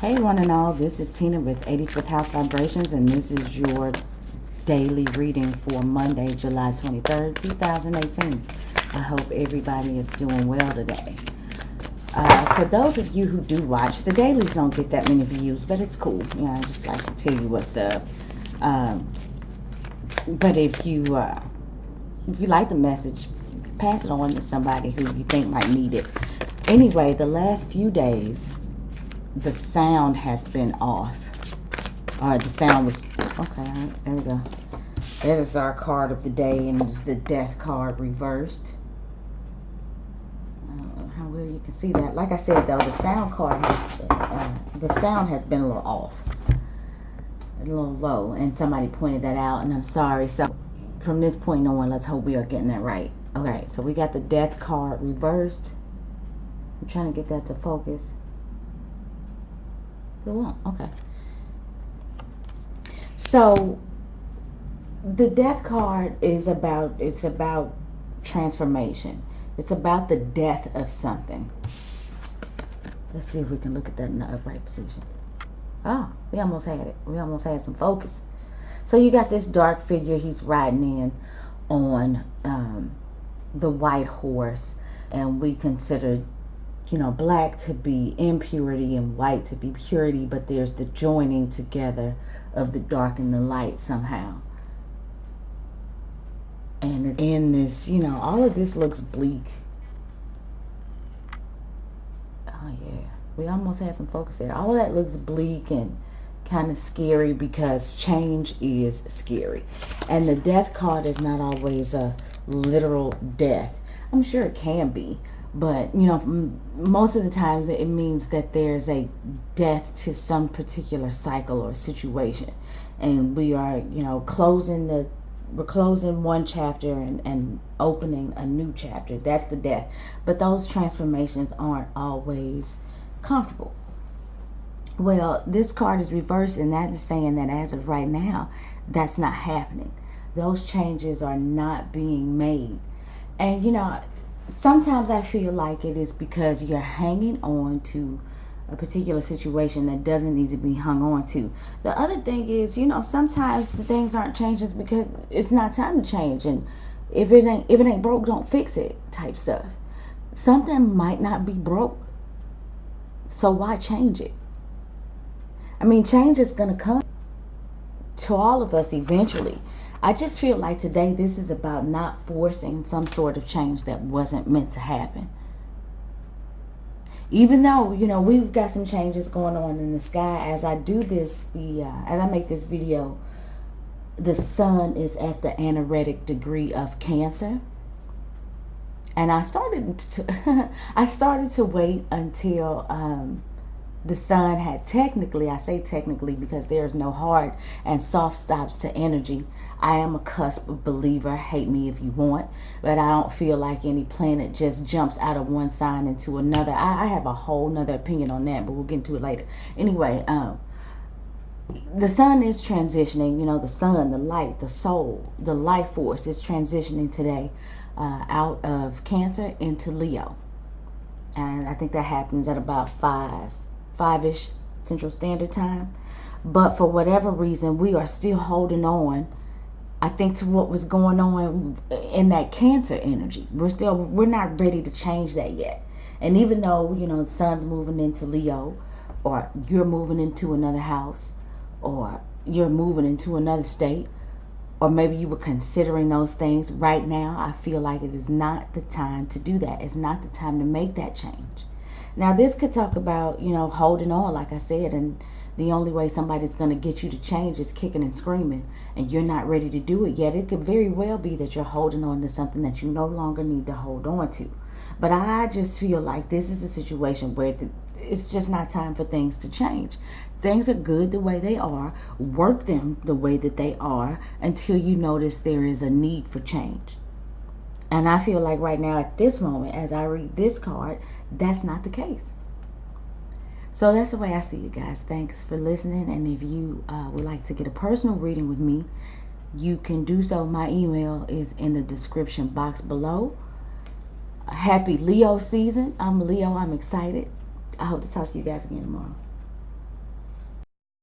Hey one and all, this is Tina with 85th House Vibrations, and this is your daily reading for Monday, July 23rd, 2018. I hope everybody is doing well today. For those of you who do watch, the dailies don't get that many views, but it's cool. You know, I just like to tell you what's up. But if you like the message, pass it on to somebody who you think might need it. Anyway, the last few days, the sound has been off. The sound was okay. All right, there we go. This is our card of the day, and it's the Death card reversed. I don't know how well you can see that. Like I said, though, the sound card the sound has been a little off, a little low, and somebody pointed that out, and I'm sorry. So from this point on, let's hope we are getting that right. Okay, so we got the Death card reversed. I'm trying to get that to focus. It won't. Okay. So the Death card is about, it's about transformation. It's about the death of something. Let's see if we can look at that in the upright position. Oh, we almost had it. We almost had some focus. So you got this dark figure. He's riding in on the white horse, and we consider, you know, black to be impurity and white to be purity, but there's the joining together of the dark and the light somehow. And in this, you know, all of this looks bleak. Oh yeah, we almost had some focus there. All of that looks bleak and kind of scary because change is scary. And the Death card is not always a literal death. I'm sure it can be, but you know, most of the times it means that there's a death to some particular cycle or situation, and we are, you know, we're closing one chapter and opening a new chapter. That's the death. But those transformations aren't always comfortable. Well, this card is reversed, and that is saying that as of right now, that's not happening. Those changes are not being made. And you know, sometimes I feel like it is because you're hanging on to a particular situation that doesn't need to be hung on to. The other thing is, you know, sometimes the things aren't changing because it's not time to change, and if it ain't broke, don't fix it type stuff. Something might not be broke, so why change it? I mean, change is gonna come to all of us eventually. I just feel like today this is about not forcing some sort of change that wasn't meant to happen. Even though, you know, we've got some changes going on in the sky. As I do this, as I make this video, the sun is at the anaretic degree of Cancer. And I started to wait until the sun had technically, I say technically because there's no hard and soft stops to energy. I am a cusp believer, hate me if you want, but I don't feel like any planet just jumps out of one sign into another. I have a whole nother opinion on that, but we'll get into it later. Anyway, the sun is transitioning, you know, the sun, the light, the soul, the life force is transitioning today out of Cancer into Leo. And I think that happens at about 5-ish Central Standard Time. But for whatever reason, we are still holding on, I think, to what was going on in that Cancer energy. We're not ready to change that yet. And even though, you know, the sun's moving into Leo, or you're moving into another house, or you're moving into another state, or maybe you were considering those things right now, I feel like it is not the time to do that. It's not the time to make that change. Now, this could talk about, you know, holding on, like I said, and the only way somebody's going to get you to change is kicking and screaming, and you're not ready to do it yet. It could very well be that you're holding on to something that you no longer need to hold on to. But I just feel like this is a situation where it's just not time for things to change. Things are good the way they are. Work them the way that they are until you notice there is a need for change. And I feel like right now at this moment, as I read this card, that's not the case. So that's the way I see it, guys. Thanks for listening. And if you would like to get a personal reading with me, you can do so. My email is in the description box below. Happy Leo season. I'm Leo. I'm excited. I hope to talk to you guys again tomorrow.